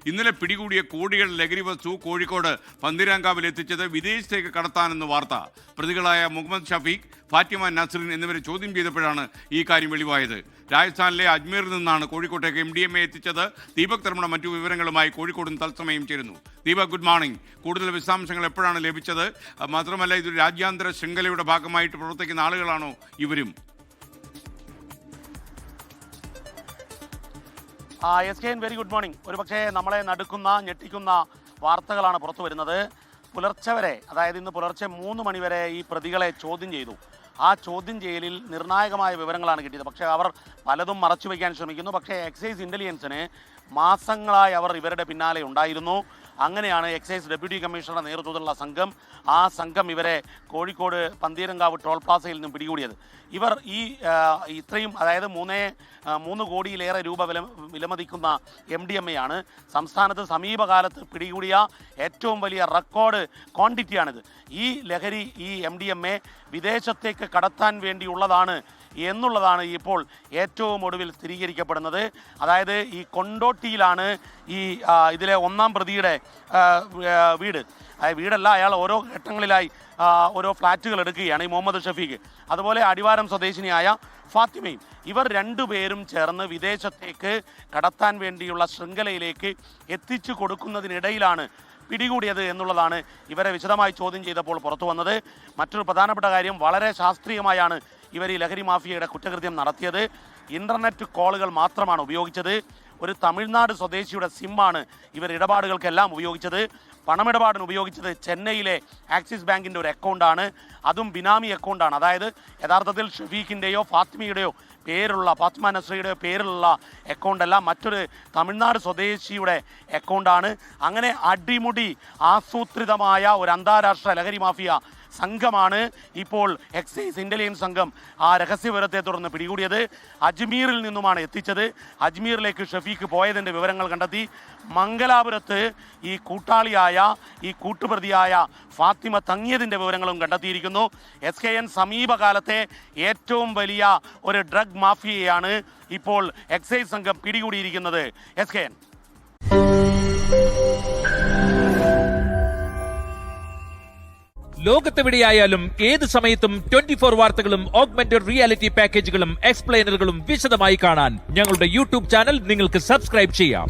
ഇന്നലെ പിടികൂടിയ കോടികൾ ലഹരി വസ്തു കോഴിക്കോട് പന്തീരാങ്കാവിൽ എത്തിച്ചത് വിദേശത്തേക്ക് കടത്താനെന്ന് വാർത്ത. പ്രതികളായ മുഹമ്മദ് ഷഫീഖ്, ഫാത്തിമ നസ്രീൻ എന്നിവരെ ചോദ്യം ചെയ്തപ്പോഴാണ് ഈ കാര്യം വെളിവായത്. രാജസ്ഥാനിലെ അജ്മീറിൽ നിന്നാണ് കോഴിക്കോട്ടേക്ക് MDMA എത്തിച്ചത്. ദീപക് തർമ്മ മറ്റു വിവരങ്ങളുമായി കോഴിക്കോട് തത്സമയം ചേരുന്നു. Deepak, good morning. കൂടുതൽ വിശദാംശങ്ങൾ എപ്പോഴാണ് ലഭിച്ചത്? മാത്രമല്ല, ഇതൊരു രാജ്യാന്തര ശൃംഖലയുടെ ഭാഗമായിട്ട് പ്രവർത്തിക്കുന്ന ആളുകളാണോ ഇവരും? Very good morning. ഒരുപക്ഷെ നമ്മളെ നടുക്കുന്ന ഞെട്ടിക്കുന്ന വാർത്തകളാണ് പുറത്തു വരുന്നത്. പുലർച്ചെ വരെ, അതായത് ഇന്ന് പുലർച്ചെ 3 മണിവരെ ഈ പ്രതികളെ ചോദ്യം ചെയ്തു. ആ ചോദ്യം ചെയ്യലിൽ നിർണായകമായ വിവരങ്ങളാണ് കിട്ടിയത്. പക്ഷേ അവർ പലതും മറച്ചു വയ്ക്കാൻ ശ്രമിക്കുന്നു. പക്ഷേ എക്സൈസ് ഇൻ്റലിജൻസിന് മാസങ്ങളായി അവർ ഇവരുടെ പിന്നാലെ ഉണ്ടായിരുന്നു. അങ്ങനെയാണ് എക്സൈസ് ഡെപ്യൂട്ടി കമ്മീഷണറുടെ നേതൃത്വത്തിലുള്ള സംഘം ഇവരെ കോഴിക്കോട് പന്തീരങ്കാവ് ടോൾ പ്ലാസയിൽ നിന്നും പിടികൂടിയത്. ഇവർ ഇത്രയും, അതായത് 3 കോടിയിലേറെ രൂപ വിലമതിക്കുന്ന MDMA ആണ് സംസ്ഥാനത്ത് സമീപകാലത്ത് പിടികൂടിയ ഏറ്റവും വലിയ റെക്കോർഡ് ക്വാണ്ടിറ്റിയാണിത്. ഈ ലഹരി, ഈ MDMA വിദേശത്തേക്ക് കടത്താൻ വേണ്ടിയുള്ളതാണ് എന്നുള്ളതാണ് ഇപ്പോൾ ഏറ്റവും ഒടുവിൽ സ്ഥിരീകരിക്കപ്പെടുന്നത്. അതായത് ഈ കൊണ്ടോട്ടിയിലാണ് ഇതിലെ 1-ാം പ്രതിയുടെ വീടല്ല, അയാൾ ഓരോ ഘട്ടങ്ങളിലായി ഓരോ ഫ്ലാറ്റുകൾ എടുക്കുകയാണ്, ഈ മുഹമ്മദ് ഷഫീഖ്. അതുപോലെ അടിവാരം സ്വദേശിനിയായ ഫാത്തിമയും. ഇവർ രണ്ടുപേരും ചേർന്ന് വിദേശത്തേക്ക് കടത്താൻ വേണ്ടിയുള്ള ശൃംഖലയിലേക്ക് എത്തിച്ചു കൊടുക്കുന്നതിനിടയിലാണ് പിടികൂടിയത് എന്നുള്ളതാണ് ഇവരെ വിശദമായി ചോദ്യം ചെയ്തപ്പോൾ പുറത്തു വന്നത്. മറ്റൊരു പ്രധാനപ്പെട്ട കാര്യം, വളരെ ശാസ്ത്രീയമായാണ് ഇവർ ഈ ലഹരി മാഫിയയുടെ കുറ്റകൃത്യം നടത്തിയത്. ഇൻ്റർനെറ്റ് കോളുകൾ മാത്രമാണ് ഉപയോഗിച്ചത്. ഒരു തമിഴ്നാട് സ്വദേശിയുടെ സിമ്മാണ് ഇവർ ഇടപാടുകൾക്കെല്ലാം ഉപയോഗിച്ചത്. പണമിടപാടിന് ഉപയോഗിച്ചത് ചെന്നൈയിലെ ആക്സിസ് ബാങ്കിൻ്റെ ഒരു അക്കൗണ്ടാണ്, അതും ബിനാമി അക്കൗണ്ടാണ്. അതായത് യഥാർത്ഥത്തിൽ ഷഫീഖിൻ്റെയോ ഫാത്തിമയുടെയോ പേരുള്ള, ഫാത്തിമ നസ്രിയുടെയോ പേരിലുള്ള അക്കൗണ്ടല്ല, മറ്റൊരു തമിഴ്നാട് സ്വദേശിയുടെ അക്കൗണ്ടാണ്. അങ്ങനെ അടിമുടി ആസൂത്രിതമായ ഒരു അന്താരാഷ്ട്ര ലഹരി മാഫിയ സംഘമാണ് ഇപ്പോൾ എക്സൈസ് ഇൻ്റലിജൻസ് സംഘം ആ രഹസ്യവിവരത്തെ തുടർന്ന് പിടികൂടിയത്. അജ്മീറിൽ നിന്നുമാണ് എത്തിച്ചത്. അജ്മീറിലേക്ക് ഷഫീഖ് പോയതിൻ്റെ വിവരങ്ങൾ കണ്ടെത്തി. മംഗലാപുരത്ത് ഈ കൂട്ടുപ്രതിയായ ഫാത്തിമ തങ്ങിയതിൻ്റെ വിവരങ്ങളും കണ്ടെത്തിയിരിക്കുന്നു. SKN സമീപകാലത്തെ ഏറ്റവും വലിയ ഒരു ഡ്രഗ് മാഫിയയാണ് ഇപ്പോൾ എക്സൈസ് സംഘം പിടികൂടിയിരിക്കുന്നത്. SKN. ലോകത്തെവിടെയായാലും ഏത് സമയത്തും 24 വാർത്തകളും ഓഗ്മെന്റഡ് റിയാലിറ്റി പാക്കേജുകളും എക്സ്പ്ലെയിനറുകളും വിശദമായി കാണാൻ ഞങ്ങളുടെ YouTube ചാനൽ നിങ്ങൾക്ക് സബ്സ്ക്രൈബ് ചെയ്യാം.